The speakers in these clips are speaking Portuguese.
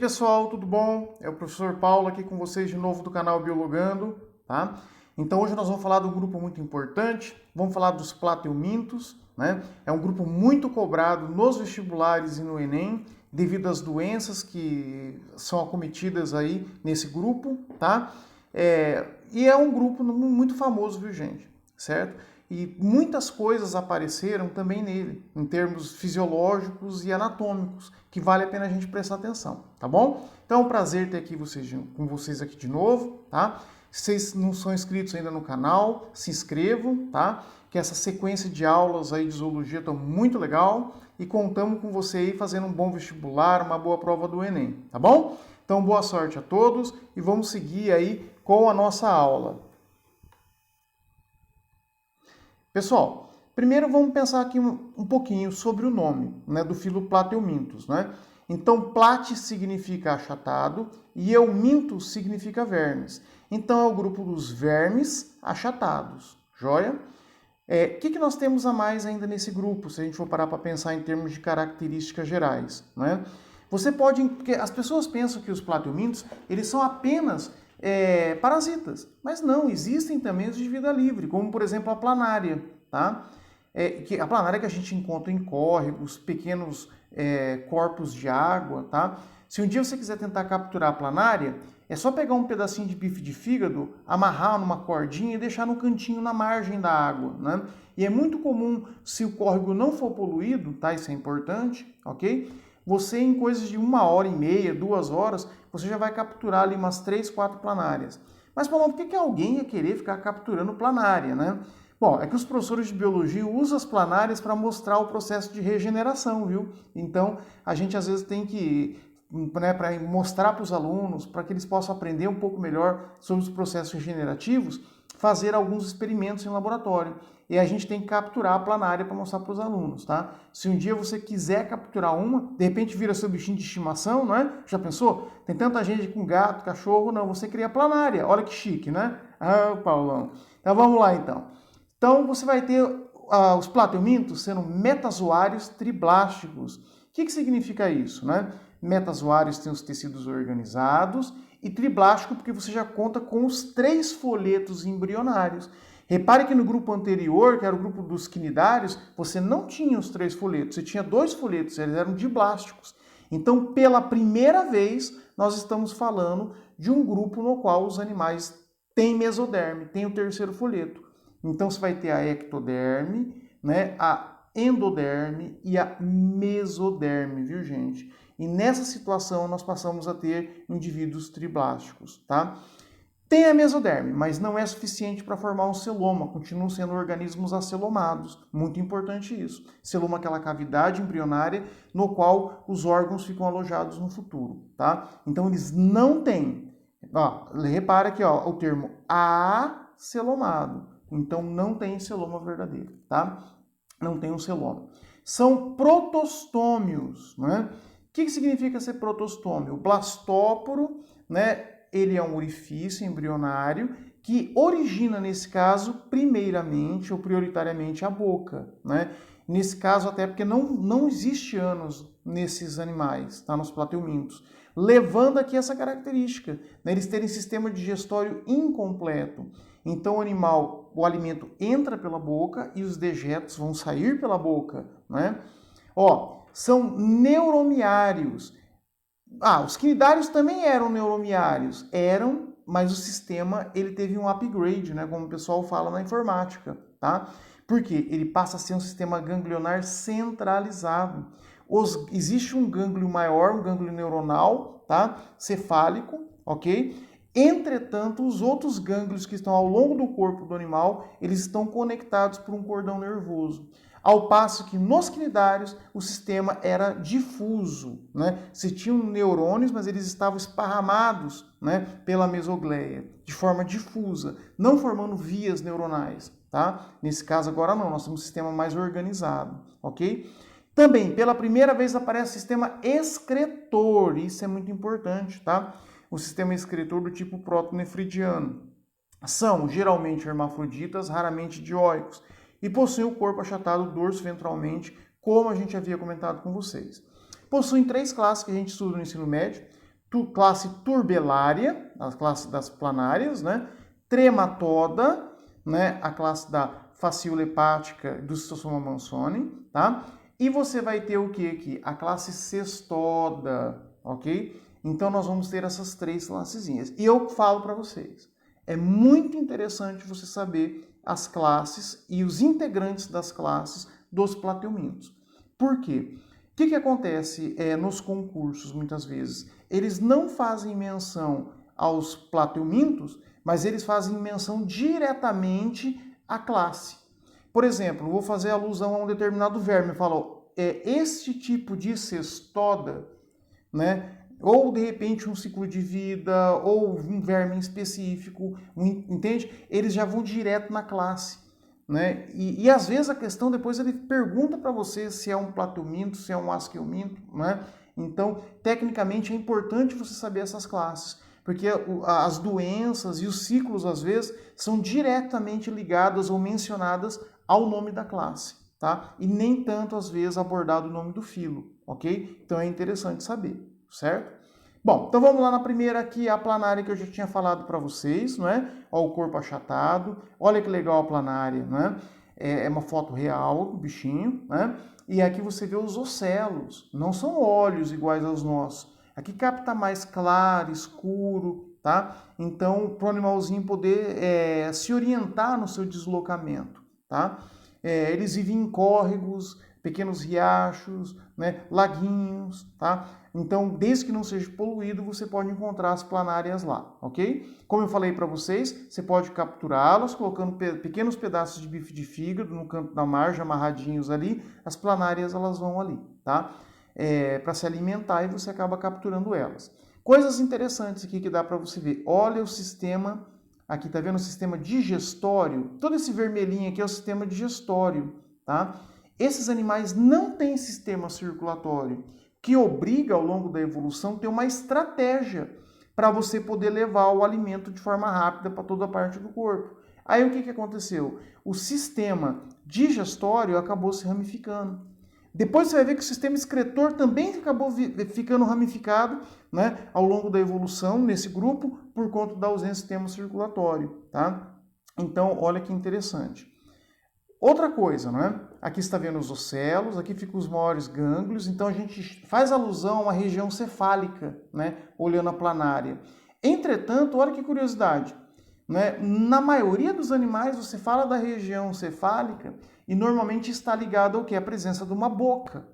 pessoal, tudo bom? É o professor Paulo aqui com vocês de novo do canal Biologando, tá? Então hoje nós vamos falar do grupo muito importante, vamos falar dos plateumintos, né? É um grupo muito cobrado nos vestibulares e no Enem, devido às doenças que são acometidas aí nesse grupo, tá? E é um grupo muito famoso, viu, gente? Certo? E muitas coisas apareceram também nele, em termos fisiológicos e anatômicos, que vale a pena a gente prestar atenção, tá bom? Então é um prazer ter aqui com vocês aqui de novo, tá? Se vocês não são inscritos ainda no canal, se inscrevam, tá? Que essa sequência de aulas aí de zoologia está muito legal e contamos com você aí fazendo um bom vestibular, uma boa prova do Enem, tá bom? Então boa sorte a todos e vamos seguir aí com a nossa aula. Pessoal, primeiro vamos pensar aqui um pouquinho sobre o nome, né, do filo Plateumintos, né? Então, plate significa achatado e eumintus significa vermes. Então, é o grupo dos vermes achatados, joia? O que nós temos a mais ainda nesse grupo, se a gente for parar para pensar em termos de características gerais, né? Você pode, porque as pessoas pensam que os plateumintos, eles são apenas parasitas, mas não, existem também os de vida livre, como por exemplo a planária, tá? A planária que a gente encontra em córregos, pequenos corpos de água, tá? Se um dia você quiser tentar capturar a planária, é só pegar um pedacinho de bife de fígado, amarrar numa cordinha e deixar no cantinho na margem da água, né? E é muito comum, se o córrego não for poluído, tá? Isso é importante, ok? Você em coisas de 1h30, 2 horas, você já vai capturar ali umas 3, 4 planárias. Mas, Paulo, por que alguém ia querer ficar capturando planária, né? Bom, é que os professores de biologia usam as planárias para mostrar o processo de regeneração, viu? Então, a gente às vezes tem que, né, para mostrar para os alunos, para que eles possam aprender um pouco melhor sobre os processos regenerativos, fazer alguns experimentos em laboratório. E a gente tem que capturar a planária para mostrar para os alunos, tá? Se um dia você quiser capturar uma, de repente vira seu bichinho de estimação, não é? Já pensou? Tem tanta gente com gato, cachorro, não, você cria a planária. Olha que chique, né? Ah, Paulão. Então vamos lá então. Então você vai ter os plateumintos sendo metazoários triblásticos. O que significa isso, né? Metazoários têm os tecidos organizados e triblástico porque você já conta com os 3 folhetos embrionários. Repare que no grupo anterior, que era o grupo dos quinidários, você não tinha os 3 folhetos, você tinha 2 folhetos, eles eram diblásticos. Então, pela primeira vez, nós estamos falando de um grupo no qual os animais têm mesoderme, têm o 3º folheto. Então, você vai ter a ectoderme, né, a endoderme e a mesoderme, viu, gente? E nessa situação, nós passamos a ter indivíduos triblásticos, tá? Tem a mesoderme, mas não é suficiente para formar um celoma, continuam sendo organismos acelomados. Muito importante isso. Celoma é aquela cavidade embrionária no qual os órgãos ficam alojados no futuro, tá? Então eles não têm. Repara aqui, o termo acelomado. Então não tem celoma verdadeiro, tá? Não tem um celoma. São protostômios, né? O que significa ser protostômio? O blastóporo, né? Ele é um orifício embrionário que origina, nesse caso, primeiramente ou prioritariamente a boca, né? Nesse caso, até porque não existe ânus nesses animais, tá? Nos plateumintos. Levando aqui essa característica, né? Eles terem sistema digestório incompleto. Então, o alimento entra pela boca e os dejetos vão sair pela boca, né? São neuromiários. Os quinidários também eram neuromiários. Eram, mas o sistema ele teve um upgrade, né, como o pessoal fala na informática, tá? Porque ele passa a ser um sistema ganglionar centralizado. Existe um gânglio maior, um gânglio neuronal, tá? Cefálico, ok? Entretanto, os outros gânglios que estão ao longo do corpo do animal, eles estão conectados por um cordão nervoso. Ao passo que nos quinidários o sistema era difuso, né? Se tinham neurônios, mas eles estavam esparramados, né, pela mesogleia, de forma difusa, não formando vias neuronais, tá? Nesse caso agora não, nós temos um sistema mais organizado, ok? Também, pela primeira vez aparece o sistema excretor, isso é muito importante, tá? O sistema excretor do tipo protonefridiano. São geralmente hermafroditas, raramente dioicos, e possuem o corpo achatado dorso-ventralmente, como a gente havia comentado com vocês. Possuem 3 classes que a gente estuda no ensino médio. classe Turbellaria, a classe das planárias, né? Trematoda, né? A classe da Fasciola hepática do Cystosoma mansoni, tá? E você vai ter o que aqui? A classe Cestoda, ok? Então nós vamos ter essas três classezinhas. E eu falo para vocês, é muito interessante você saber as classes e os integrantes das classes dos plateumintos. Por quê? O que acontece nos concursos, muitas vezes? Eles não fazem menção aos plateumintos, mas eles fazem menção diretamente à classe. Por exemplo, vou fazer alusão a um determinado verme. Eu falo, este tipo de cestoda, né? Ou, de repente, um ciclo de vida, ou um verme específico, entende? Eles já vão direto na classe. Né? E às vezes a questão depois ele pergunta para você se é um plateuminto, se é um asqueuminto, né? Então, tecnicamente é importante você saber essas classes, porque as doenças e os ciclos às vezes são diretamente ligadas ou mencionadas ao nome da classe, tá? E nem tanto às vezes abordado o nome do filo, ok? Então é interessante saber, certo? Bom, então vamos lá na primeira aqui, a planária que eu já tinha falado para vocês, não é? Ó, o corpo achatado, olha que legal a planária, né? É uma foto real do bichinho, né? E aqui você vê os ocelos, não são olhos iguais aos nossos. Aqui capta mais claro, escuro, tá? Então, para o animalzinho poder se orientar no seu deslocamento, tá? Eles vivem em córregos, pequenos riachos, né? Laguinhos, tá? Então, desde que não seja poluído, você pode encontrar as planárias lá, ok? Como eu falei para vocês, você pode capturá-las colocando pequenos pedaços de bife de fígado no canto da margem, amarradinhos ali. As planárias, elas vão ali, tá? Para se alimentar e você acaba capturando elas. Coisas interessantes aqui que dá para você ver. Olha o sistema, aqui tá vendo o sistema digestório? Todo esse vermelhinho aqui é o sistema digestório, tá? Esses animais não têm sistema circulatório, que obriga, ao longo da evolução, ter uma estratégia para você poder levar o alimento de forma rápida para toda a parte do corpo. Aí o que aconteceu? O sistema digestório acabou se ramificando. Depois você vai ver que o sistema excretor também acabou ficando ramificado, né, ao longo da evolução nesse grupo por conta da ausência do sistema circulatório, tá? Então, olha que interessante. Outra coisa, não é? Aqui está vendo os ocelos, aqui ficam os maiores gânglios, então a gente faz alusão a uma região cefálica, né? Olhando a planária. Entretanto, olha que curiosidade, né? Na maioria dos animais você fala da região cefálica e normalmente está ligado ao que? A presença de uma boca.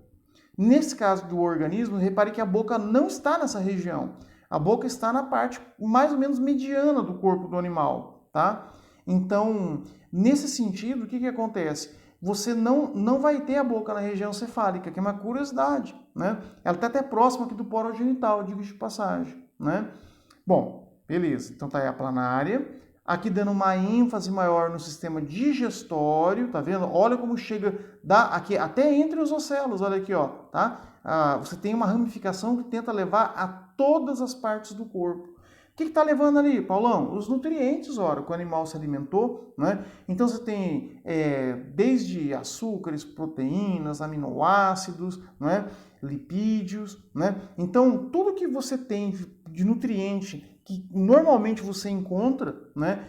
Nesse caso do organismo, repare que a boca não está nessa região. A boca está na parte mais ou menos mediana do corpo do animal, tá? Então, nesse sentido, o que acontece? Você não vai ter a boca na região cefálica, que é uma curiosidade, né? Ela está até próxima aqui do poro genital, digo-se de passagem, né? Bom, beleza. Então tá aí a planária. Aqui dando uma ênfase maior no sistema digestório, tá vendo? Olha como chega, aqui até entre os ocelos, olha aqui, ó, tá? Você tem uma ramificação que tenta levar a todas as partes do corpo. O que está levando ali, Paulão? Os nutrientes, ora, que o animal se alimentou, né? Então você tem desde açúcares, proteínas, aminoácidos, né? Lipídios, né? Então tudo que você tem de nutriente que normalmente você encontra, né?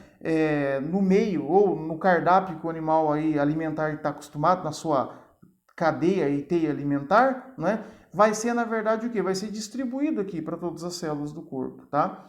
No meio ou no cardápio que o animal aí alimentar está acostumado, na sua cadeia e teia alimentar, né? Vai ser, na verdade, o quê? Vai ser distribuído aqui para todas as células do corpo, tá?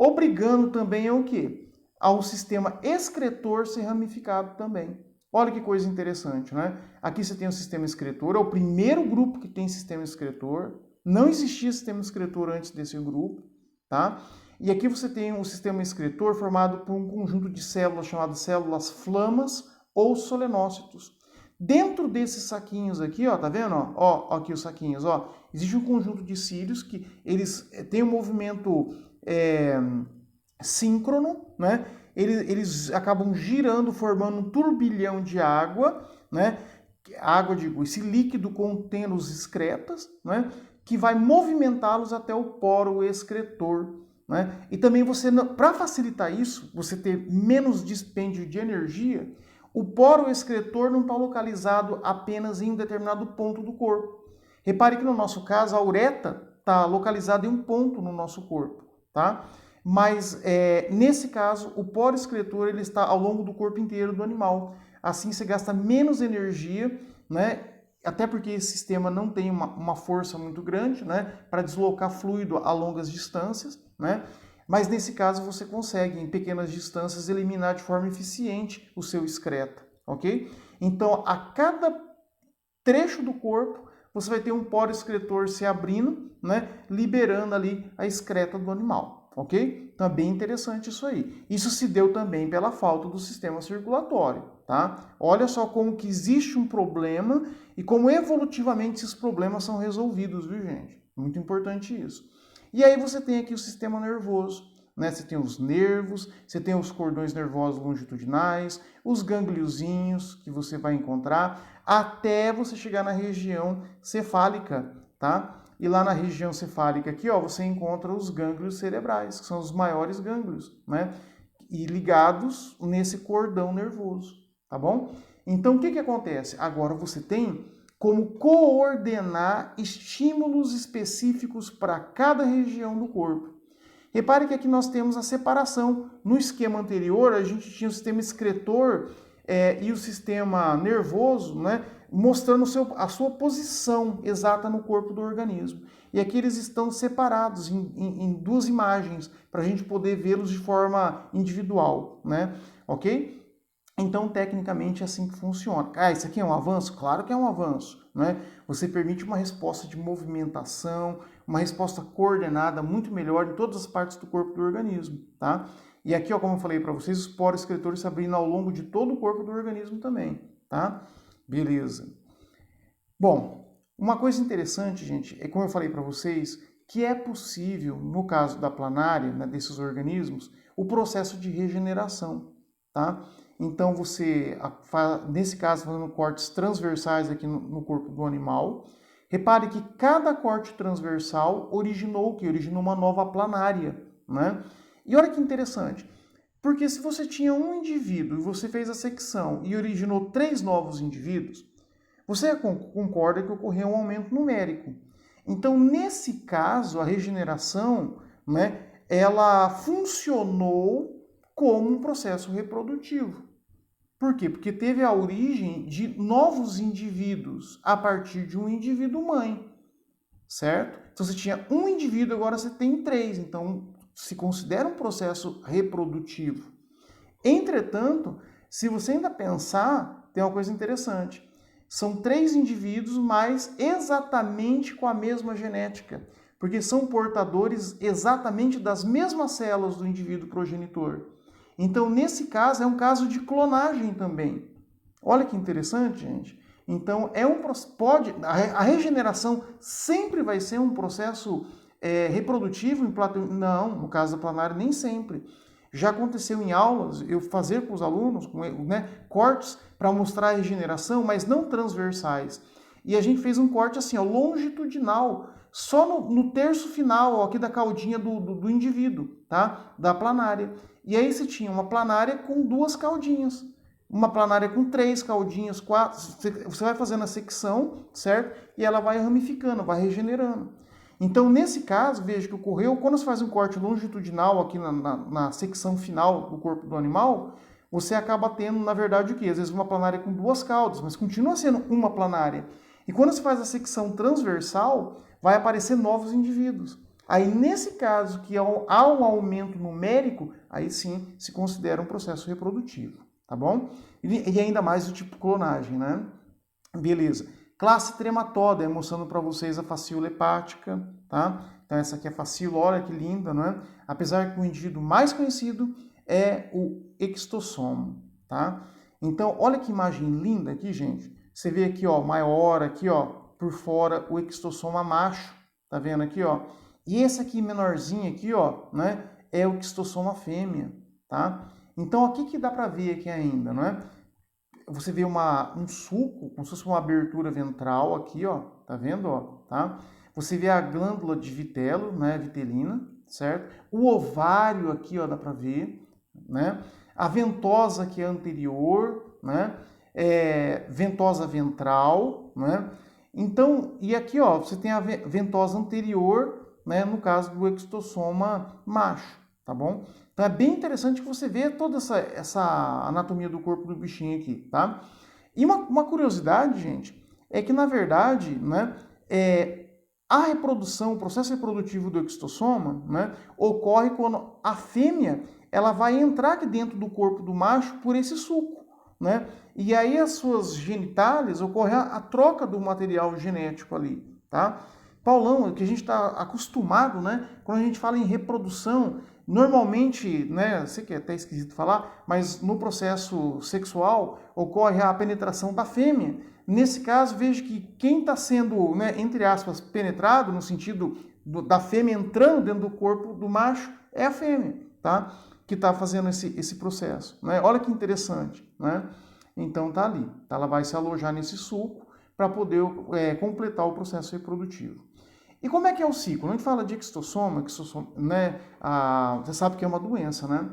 Obrigando também ao quê? Ao sistema excretor ser ramificado também. Olha que coisa interessante, né? Aqui você tem o sistema excretor, é o primeiro grupo que tem sistema excretor. Não existia sistema excretor antes desse grupo, tá? E aqui você tem um sistema excretor formado por um conjunto de células chamadas células flamas ou solenócitos. Dentro desses saquinhos aqui, ó, tá vendo? Ó, aqui os saquinhos, ó. Existe um conjunto de cílios que eles têm um movimento síncrono, né? Eles acabam girando, formando um turbilhão de água, né? Água, digo, esse líquido contendo os excretas, né? Que vai movimentá-los até o poro excretor, né? E também você, para facilitar isso, você ter menos dispêndio de energia, o poro excretor não está localizado apenas em um determinado ponto do corpo. Repare que no nosso caso a uretra tá localizado em um ponto no nosso corpo, tá? Mas nesse caso, o poro excretor ele está ao longo do corpo inteiro do animal. Assim você gasta menos energia, né? Até porque esse sistema não tem uma força muito grande, né? Para deslocar fluido a longas distâncias, né? Mas nesse caso você consegue, em pequenas distâncias, eliminar de forma eficiente o seu excreta, ok? Então, a cada trecho do corpo, você vai ter um poro excretor se abrindo, né? Liberando ali a excreta do animal, ok? Então é bem interessante isso aí. Isso se deu também pela falta do sistema circulatório, tá? Olha só como que existe um problema e como evolutivamente esses problemas são resolvidos, viu, gente? Muito importante isso. E aí você tem aqui o sistema nervoso, né? Você tem os nervos, você tem os cordões nervosos longitudinais, os gangliozinhos que você vai encontrar, até você chegar na região cefálica, tá? E lá na região cefálica aqui, ó, você encontra os gânglios cerebrais, que são os maiores gânglios, né? E ligados nesse cordão nervoso, tá bom? Então, o que acontece? Agora você tem como coordenar estímulos específicos para cada região do corpo. Repare que aqui nós temos a separação. No esquema anterior, a gente tinha o sistema excretor e o sistema nervoso, né, mostrando a sua posição exata no corpo do organismo. E aqui eles estão separados em duas imagens, para a gente poder vê-los de forma individual, né? Ok? Então, tecnicamente, é assim que funciona. Ah, isso aqui é um avanço? Claro que é um avanço, né? Você permite uma resposta de movimentação, uma resposta coordenada muito melhor em todas as partes do corpo do organismo, tá? E aqui, ó, como eu falei para vocês, os poros excretores se abrindo ao longo de todo o corpo do organismo também, tá? Beleza. Bom, uma coisa interessante, gente, é como eu falei para vocês, que é possível, no caso da planária, né, desses organismos, o processo de regeneração, tá? Então você, nesse caso, fazendo cortes transversais aqui no corpo do animal. Repare que cada corte transversal originou o quê? Originou uma nova planária, né? E olha que interessante, porque se você tinha um indivíduo e você fez a secção e originou 3 novos indivíduos, você concorda que ocorreu um aumento numérico. Então, nesse caso, a regeneração, né, ela funcionou como um processo reprodutivo. Por quê? Porque teve a origem de novos indivíduos a partir de um indivíduo mãe, certo? Então você tinha um indivíduo, agora você tem 3, então se considera um processo reprodutivo. Entretanto, se você ainda pensar, tem uma coisa interessante. São 3 indivíduos, mas exatamente com a mesma genética, porque são portadores exatamente das mesmas células do indivíduo progenitor. Então, nesse caso, é um caso de clonagem também. Olha que interessante, gente. Então, a regeneração sempre vai ser um processo reprodutivo em Não, no caso da planária, nem sempre. Já aconteceu em aulas, eu fazer com os alunos, né, cortes para mostrar a regeneração, mas não transversais. E a gente fez um corte assim, ó, longitudinal, só no terço final, ó, aqui da caudinha do indivíduo, tá? Da planária. E aí você tinha uma planária com 2 caudinhas, uma planária com 3 caudinhas, 4. Você vai fazendo a secção, certo? E ela vai ramificando, vai regenerando. Então, nesse caso, veja que ocorreu, quando você faz um corte longitudinal aqui na secção final do corpo do animal, você acaba tendo, na verdade, o quê? Às vezes uma planária com 2 caudas, mas continua sendo uma planária. E quando você faz a secção transversal, vai aparecer novos indivíduos. Aí, nesse caso, que há um aumento numérico, aí sim se considera um processo reprodutivo, tá bom? E ainda mais do tipo clonagem, né? Beleza. Classe trematódia, mostrando para vocês a facíola hepática, tá? Então, essa aqui é a facíola, olha que linda, não é? Apesar que o indivíduo mais conhecido é o extossomo, tá? Então, olha que imagem linda aqui, gente. Você vê aqui, ó, maior aqui, ó, por fora, o extossoma macho, tá vendo aqui, ó? E esse aqui menorzinho aqui, ó, né, é o extossoma fêmea, tá? Então, o que dá para ver aqui ainda, não é? Você vê um sulco, como se fosse uma abertura ventral aqui, ó, tá vendo, ó, tá? Você vê a glândula de vitelo, né, vitelina, certo? O ovário aqui, ó, dá para ver, né? A ventosa que é anterior, né? Ventosa ventral, né? Então, e aqui, ó, você tem a ventosa anterior, né, no caso do extossoma macho, tá bom? Então é bem interessante que você vê toda essa anatomia do corpo do bichinho aqui, tá? E uma curiosidade, gente, é que na verdade, né, a reprodução, o processo reprodutivo do extossoma, né, ocorre quando a fêmea ela vai entrar aqui dentro do corpo do macho por esse suco, né? E aí as suas genitálias ocorre a troca do material genético ali, tá? Paulão, que a gente está acostumado, né? Quando a gente fala em reprodução, normalmente, né? Sei que é até esquisito falar, mas no processo sexual ocorre a penetração da fêmea. Nesse caso, veja que quem está sendo, né, entre aspas, penetrado, no sentido da fêmea entrando dentro do corpo do macho, é a fêmea, tá? Que está fazendo esse processo, né? Olha que interessante, né? Então tá ali, tá? Ela vai se alojar nesse suco para poder completar o processo reprodutivo. E como é que é o ciclo? Quando a gente fala de extossoma, né? Você sabe que é uma doença, né?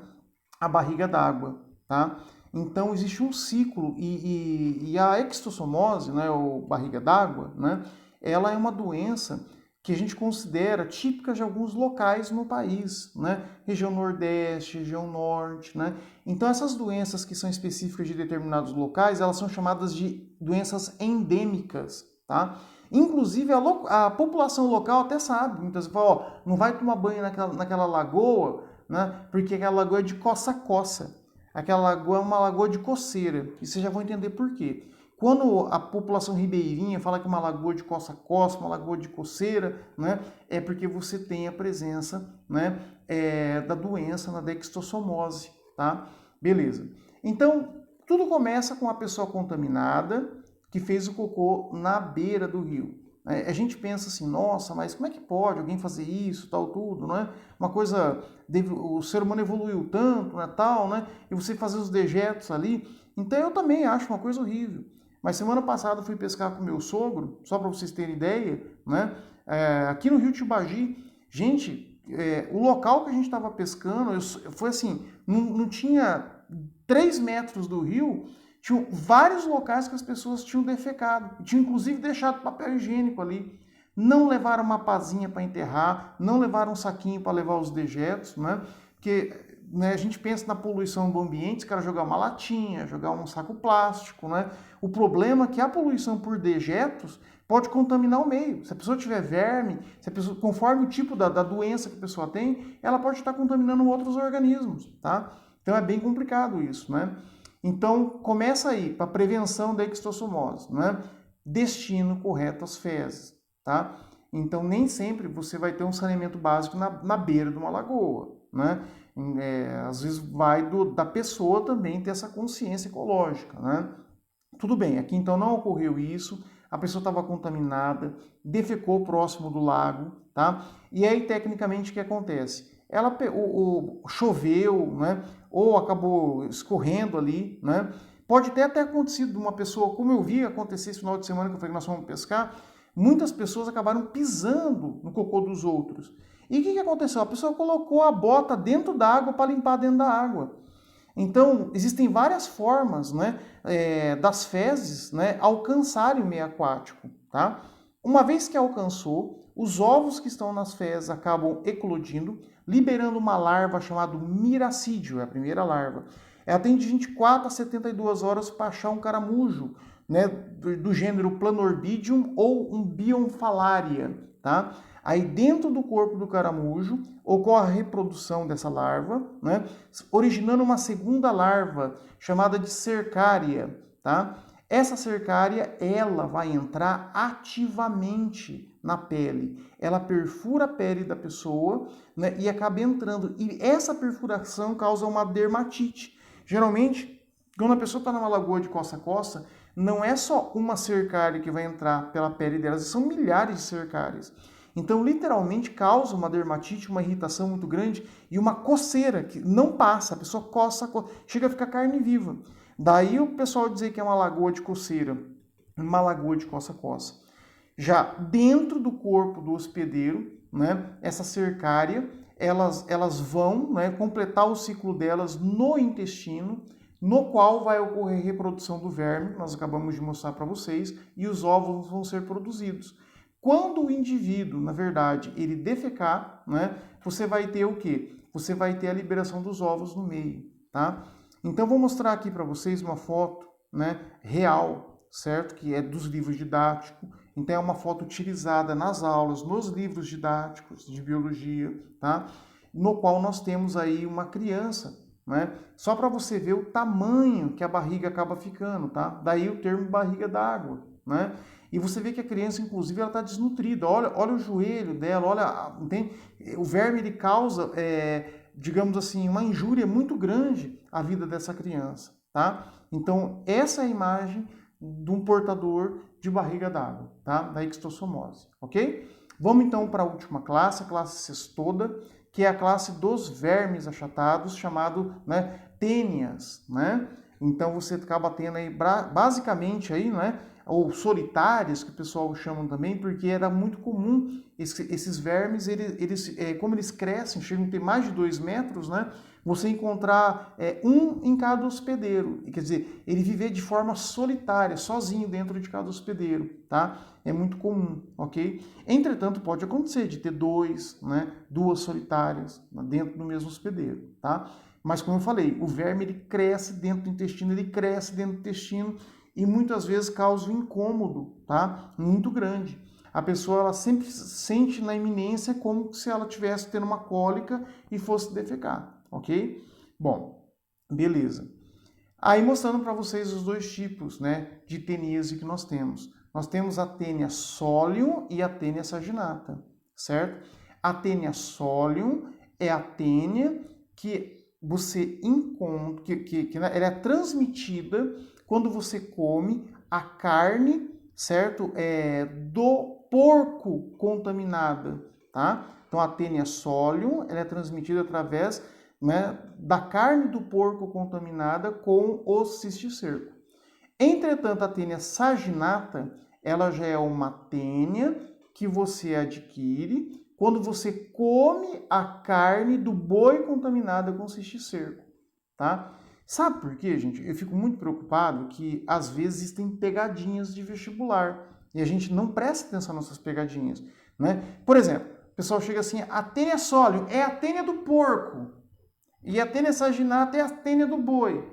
A barriga d'água, tá? Então existe um ciclo e a extossomose, né? Ou barriga d'água, né? Ela é uma doença que a gente considera típica de alguns locais no país, né? Região Nordeste, região Norte, né? Então essas doenças que são específicas de determinados locais, elas são chamadas de doenças endêmicas, tá? Inclusive a população local até sabe, muitas vezes fala, ó, não vai tomar banho naquela lagoa, né? Porque aquela lagoa é de coça-coça. Aquela lagoa é uma lagoa de coceira. E vocês já vão entender por quê. Quando a população ribeirinha fala que uma lagoa de coça-coça, uma lagoa de coceira, né, é porque você tem a presença, né, da doença na dextossomose, tá? Beleza. Então, tudo começa com a pessoa contaminada que fez o cocô na beira do rio. A gente pensa assim, nossa, mas como é que pode alguém fazer isso, tal, tudo, né? Uma coisa, o ser humano evoluiu tanto, né, tal, né? E você fazer os dejetos ali. Então, eu também acho uma coisa horrível. Mas semana passada eu fui pescar com meu sogro, só para vocês terem ideia, né? Aqui no Rio Tibagi, gente, o local que a gente estava pescando, foi assim, não tinha 3 metros do rio, tinham vários locais que as pessoas tinham defecado, tinham inclusive deixado papel higiênico ali. Não levaram uma pazinha para enterrar, não levaram um saquinho para levar os dejetos, né? Porque né, a gente pensa na poluição do ambiente, os caras jogar uma latinha, jogar um saco plástico, né? O problema é que a poluição por dejetos pode contaminar o meio. Se a pessoa tiver verme, se a pessoa, conforme o tipo da doença que a pessoa tem, ela pode estar contaminando outros organismos, tá? Então é bem complicado isso, né? Então começa aí, para prevenção da extossomose, né? Destino correto às fezes, tá? Então nem sempre você vai ter um saneamento básico na beira de uma lagoa, né? Às vezes vai da pessoa também ter essa consciência ecológica, né? Tudo bem, aqui então não ocorreu isso, a pessoa estava contaminada, defecou próximo do lago, tá? E aí, tecnicamente, o que acontece? Ela choveu, né? Ou acabou escorrendo ali, né? Pode ter até acontecido de uma pessoa, como eu vi acontecer esse final de semana que eu falei que nós fomos pescar, muitas pessoas acabaram pisando no cocô dos outros. E o que aconteceu? A pessoa colocou a bota dentro da água para limpar dentro da água. Então, existem várias formas, né, das fezes, né, alcançarem o meio aquático, tá? Uma vez que alcançou, os ovos que estão nas fezes acabam eclodindo, liberando uma larva chamada miracídio, é a primeira larva. Ela tem de 24 a 72 horas para achar um caramujo, né, do gênero Planorbidium ou um Bionfalaria, tá? Aí dentro do corpo do caramujo ocorre a reprodução dessa larva, né, originando uma segunda larva chamada de cercária, tá? Essa cercária, ela vai entrar ativamente na pele. Ela perfura a pele da pessoa, né, e acaba entrando. E essa perfuração causa uma dermatite. Geralmente, quando a pessoa está numa lagoa de costa a costa, não é só uma cercária que vai entrar pela pele delas, são milhares de cercárias. Então, literalmente, causa uma dermatite, uma irritação muito grande e uma coceira que não passa, a pessoa coça, chega a ficar carne viva. Daí o pessoal dizer que é uma lagoa de coceira, uma lagoa de coça-coça. Já dentro do corpo do hospedeiro, né, essa cercária, elas vão, né, completar o ciclo delas no intestino, no qual vai ocorrer reprodução do verme, nós acabamos de mostrar para vocês, e os ovos vão ser produzidos. Quando o indivíduo, na verdade, ele defecar, né, você vai ter o quê? Você vai ter a liberação dos ovos no meio, tá? Então, vou mostrar aqui para vocês uma foto, né, real, certo? Que é dos livros didáticos. Então, é uma foto utilizada nas aulas, nos livros didáticos de biologia, tá? No qual nós temos aí uma criança, né? Só para você ver o tamanho que a barriga acaba ficando, tá? Daí o termo barriga d'água, né? E você vê que a criança, inclusive, ela está desnutrida. Olha o joelho dela, olha, entende? O verme ele causa, digamos assim, uma injúria muito grande à vida dessa criança, tá? Então, essa é a imagem de um portador de barriga d'água, tá? Da ixtossomose, ok? Vamos então para a última classe, a classe cestoda, que é a classe dos vermes achatados, chamado, né, tênias, né? Então você acaba tendo aí basicamente aí, né, ou solitárias, que o pessoal chama também, porque era muito comum esses vermes, como eles crescem, chegam a ter mais de 2 metros, né? Você encontrar um em cada hospedeiro, quer dizer, ele viver de forma solitária, sozinho dentro de cada hospedeiro, tá? É muito comum, ok? Entretanto, pode acontecer de ter 2, né, 2 solitárias dentro do mesmo hospedeiro, tá? Mas como eu falei, o verme ele cresce dentro do intestino, e muitas vezes causa um incômodo, tá? Muito grande. A pessoa ela sempre sente na iminência como se ela estivesse tendo uma cólica e fosse defecar, ok? Bom, beleza. Aí mostrando para vocês os 2 tipos, né, de teníase que nós temos. Nós temos a tênia solium e a tênia saginata, certo? A tênia solium é a tênia que você encontra, ela é transmitida quando você come a carne, certo? Do porco contaminada, tá? Então a tênia solium, ela é transmitida através, né, da carne do porco contaminada com o cisticerco. Entretanto, a tênia saginata, ela já é uma tênia que você adquire quando você come a carne do boi contaminada com cisticerco, tá? Sabe por quê, gente? Eu fico muito preocupado que às vezes existem pegadinhas de vestibular e a gente não presta atenção nessas pegadinhas, né? Por exemplo, o pessoal chega assim, a tênia solium é a tênia do porco e a tênia saginata é a tênia do boi.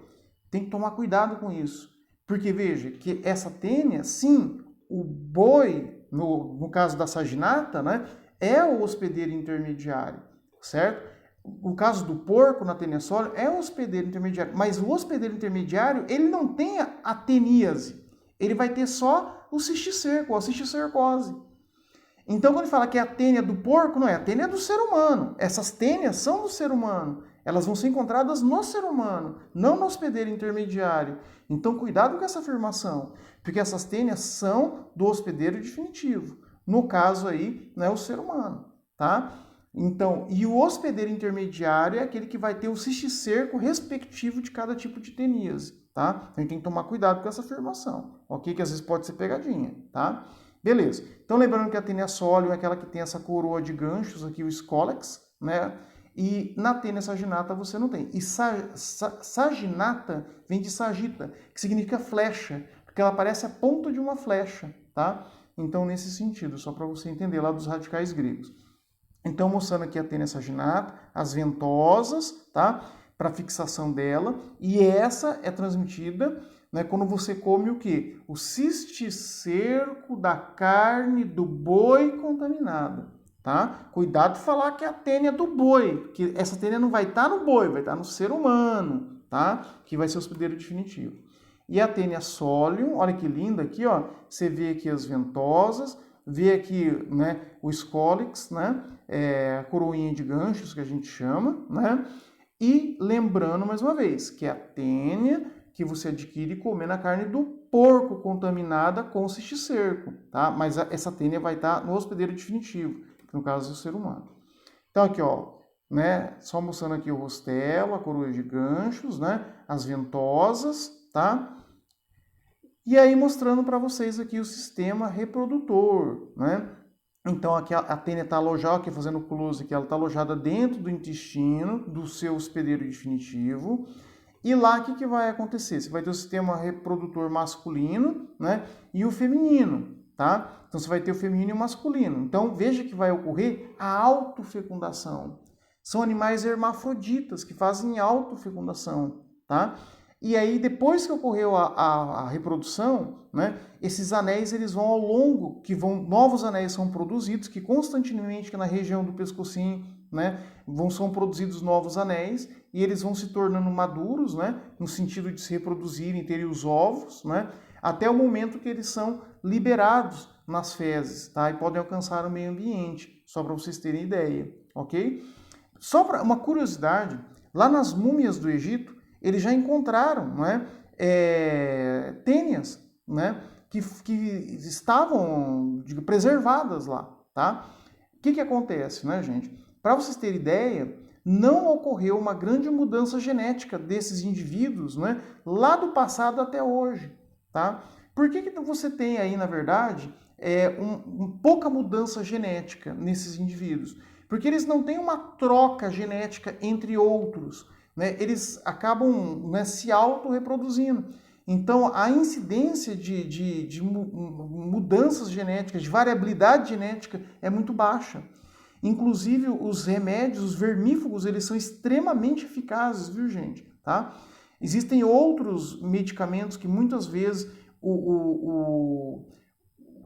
Tem que tomar cuidado com isso, porque veja que essa tênia, sim, o boi, no caso da saginata, né, é o hospedeiro intermediário, certo? O caso do porco na tênia solium é o hospedeiro intermediário, mas o hospedeiro intermediário, ele não tem a teníase, ele vai ter só o cisticerco, a cisticercose. Então, quando ele fala que é a tênia do porco, não é, a tênia é do ser humano. Essas tênias são do ser humano. Elas vão ser encontradas no ser humano, não no hospedeiro intermediário. Então, cuidado com essa afirmação, porque essas tênias são do hospedeiro definitivo. No caso aí, não é o ser humano, tá? Então, e o hospedeiro intermediário é aquele que vai ter o cisticerco respectivo de cada tipo de teníase, tá? Então, a gente tem que tomar cuidado com essa afirmação, ok? Que às vezes pode ser pegadinha, tá? Beleza. Então, lembrando que a tênia solium é aquela que tem essa coroa de ganchos aqui, o scolex, né? E na tênia saginata você não tem. E saginata vem de sagita, que significa flecha, porque ela parece a ponta de uma flecha, tá? Então, nesse sentido, só para você entender lá dos radicais gregos. Então, mostrando aqui a tênia saginata, as ventosas, tá? Para fixação dela. E essa é transmitida, né, quando você come o quê? O cisticerco da carne do boi contaminada, tá? Cuidado de falar que é a tênia do boi, porque essa tênia não vai estar no boi, vai estar no ser humano, tá? Que vai ser o hospedeiro definitivo. E a tênia solium, olha que linda aqui, ó. Você vê aqui as ventosas, vê aqui, né, o scolex, né? A coroinha de ganchos que a gente chama, né? E lembrando mais uma vez que é a tênia que você adquire comendo a carne do porco contaminada com cisticerco, tá? Mas essa tênia vai estar no hospedeiro definitivo, que no caso é o ser humano. Então aqui, ó, né? Só mostrando aqui o rostelo, a coroa de ganchos, né? As ventosas, tá? E aí mostrando para vocês aqui o sistema reprodutor, né? Então aqui a tênia está alojada, aqui fazendo close, que ela está alojada dentro do intestino do seu hospedeiro definitivo. E lá o que vai acontecer? Você vai ter o sistema reprodutor masculino, né, e o feminino, tá? Então você vai ter o feminino e o masculino. Então veja que vai ocorrer a autofecundação. São animais hermafroditas que fazem autofecundação, tá? E aí depois que ocorreu a reprodução, né, esses anéis eles vão ao longo, novos anéis são produzidos, que constantemente que na região do pescocinho, né, são produzidos novos anéis e eles vão se tornando maduros, né, no sentido de se reproduzirem, terem os ovos, né, até o momento que eles são liberados nas fezes, tá, e podem alcançar o meio ambiente, só para vocês terem ideia, ok? Só para uma curiosidade, lá nas múmias do Egito, eles já encontraram, né, tênias, né, que estavam preservadas lá, tá? O que acontece, né, gente? Para vocês terem ideia, não ocorreu uma grande mudança genética desses indivíduos, né, lá do passado até hoje, tá? Por que você tem aí, na verdade, pouca mudança genética nesses indivíduos? Porque eles não têm uma troca genética entre outros, né? Eles acabam, né, se autorreproduzindo. Então, a incidência de mudanças genéticas, de variabilidade genética é muito baixa. Inclusive, os remédios, os vermífugos, eles são extremamente eficazes, viu, gente? Tá? Existem outros medicamentos que muitas vezes,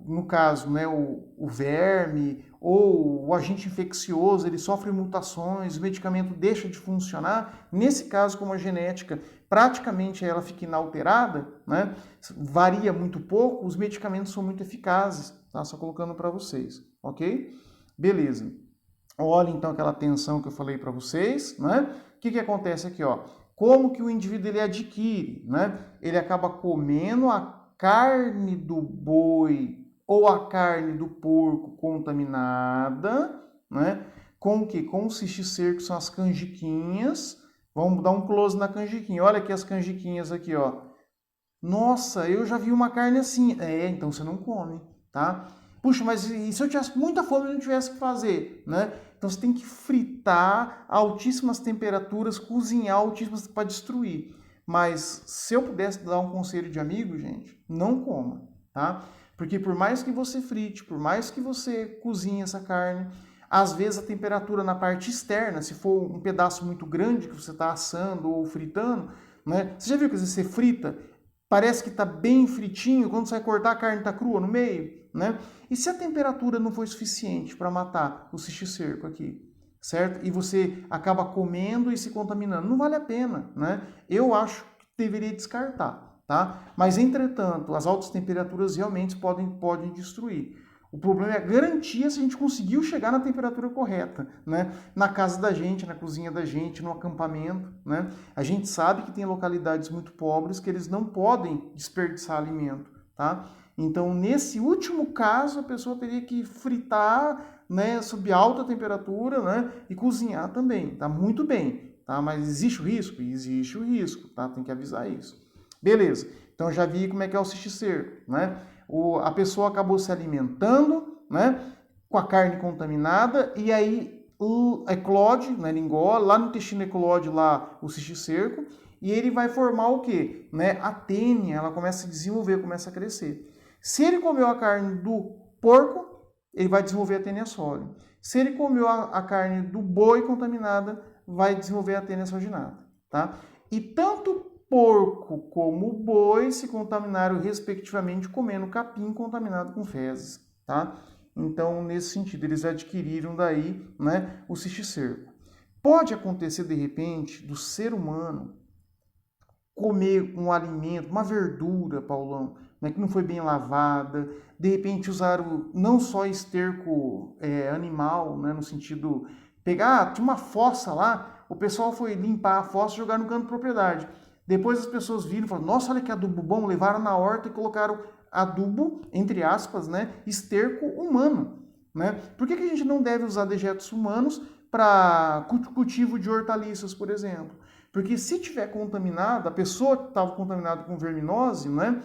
no caso, né, o verme ou o agente infeccioso, ele sofre mutações, o medicamento deixa de funcionar. Nesse caso, como a genética praticamente ela fica inalterada, né, varia muito pouco, os medicamentos são muito eficazes, tá? Só colocando para vocês, ok? Beleza. Olha então aquela tensão que eu falei para vocês, né? O que acontece aqui, ó? Como que o indivíduo ele adquire, né? Ele acaba comendo a carne do boi ou a carne do porco contaminada, né? Com o que? Com o cisticerco, que são as canjiquinhas. Vamos dar um close na canjiquinha. Olha aqui as canjiquinhas aqui, ó. Nossa, eu já vi uma carne assim. Então você não come, tá? Puxa, mas e se eu tivesse muita fome e não tivesse que fazer, né? Então você tem que fritar a altíssimas temperaturas, cozinhar altíssimas para destruir. Mas se eu pudesse dar um conselho de amigo, gente, não coma, tá? Porque por mais que você frite, por mais que você cozinhe essa carne, às vezes a temperatura na parte externa, se for um pedaço muito grande que você está assando ou fritando, né? Você já viu que às vezes você frita, parece que está bem fritinho, quando você vai cortar a carne está crua no meio, né? E se a temperatura não foi suficiente para matar o cisticerco aqui, certo? E você acaba comendo e se contaminando, não vale a pena, né? Eu acho que deveria descartar, tá? Mas, entretanto, as altas temperaturas realmente podem destruir. O problema é a garantia se a gente conseguiu chegar na temperatura correta, né? Na casa da gente, na cozinha da gente, no acampamento, né? A gente sabe que tem localidades muito pobres que eles não podem desperdiçar alimento, tá? Então, nesse último caso, a pessoa teria que fritar, né, sob alta temperatura, né, e cozinhar também, tá? Muito bem, tá? Mas existe o risco? Existe o risco, tá? Tem que avisar isso. Beleza. Então, já vi como é que é o cisticerco, né? A pessoa acabou se alimentando, né, com a carne contaminada e aí eclode, né, ele engole, lá no intestino eclode lá o cisticerco e ele vai formar o quê? Né, a tênia, ela começa a desenvolver, começa a crescer. Se ele comeu a carne do porco, ele vai desenvolver a tênia sólida. Se ele comeu a carne do boi contaminada, vai desenvolver a tênia saginata, tá? E tanto porco como boi se contaminaram respectivamente comendo capim contaminado com fezes, tá? Então, nesse sentido, eles adquiriram daí, né, o cisticerco. Pode acontecer, de repente, do ser humano comer um alimento, uma verdura, Paulão, né, que não foi bem lavada, de repente usaram não só esterco animal, né, no sentido, pegar, tinha uma fossa lá, o pessoal foi limpar a fossa e jogar no canto de propriedade. Depois as pessoas viram e falaram, nossa, olha que adubo bom, levaram na horta e colocaram adubo, entre aspas, né, esterco humano. Né? Por que a gente não deve usar dejetos humanos para cultivo de hortaliças, por exemplo? Porque se tiver contaminada, a pessoa que estava contaminada com verminose, né,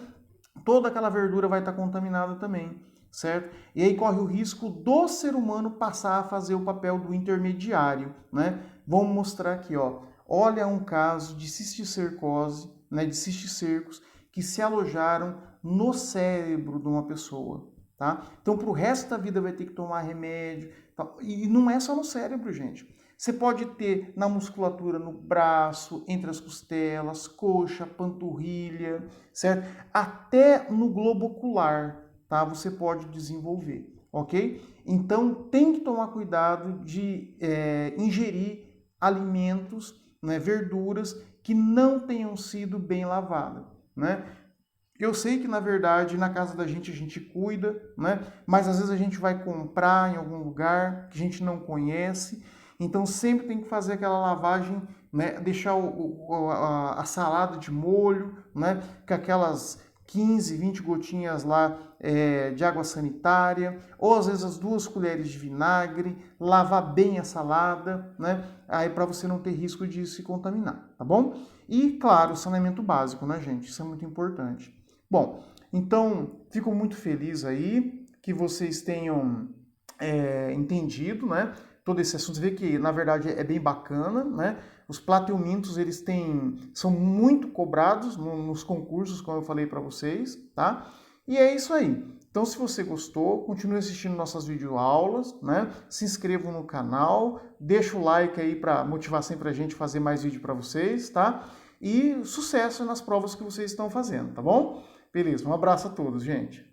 toda aquela verdura vai estar contaminada também, certo? E aí corre o risco do ser humano passar a fazer o papel do intermediário, né? Vamos mostrar aqui, ó. olha um caso de cisticercose, né, de cisticercos que se alojaram no cérebro de uma pessoa, tá? Então, para o resto da vida vai ter que tomar remédio. Tá? E não é só no cérebro, gente. Você pode ter na musculatura, no braço, entre as costelas, coxa, panturrilha, certo? Até no globo ocular, tá? Você pode desenvolver, ok? Então, tem que tomar cuidado de ingerir alimentos, né, verduras que não tenham sido bem lavadas, né? Eu sei que, na verdade, na casa da gente a gente cuida, né? Mas às vezes a gente vai comprar em algum lugar que a gente não conhece. Então sempre tem que fazer aquela lavagem, né? Deixar a salada de molho, né? Com aquelas 15, 20 gotinhas lá de água sanitária, ou às vezes as 2 colheres de vinagre, lavar bem a salada, né? Aí para você não ter risco de se contaminar, tá bom? E claro, saneamento básico, né, gente? Isso é muito importante. Bom, então fico muito feliz aí que vocês tenham entendido, né? Todo esse assunto. Você vê que, na verdade, é bem bacana, né? Os plateumintos, eles são muito cobrados nos concursos, como eu falei para vocês, tá? E é isso aí. Então, se você gostou, continue assistindo nossas videoaulas, né? Se inscreva no canal, deixa o like aí para motivar sempre a gente a fazer mais vídeo para vocês, tá? E sucesso nas provas que vocês estão fazendo, tá bom? Beleza, um abraço a todos, gente.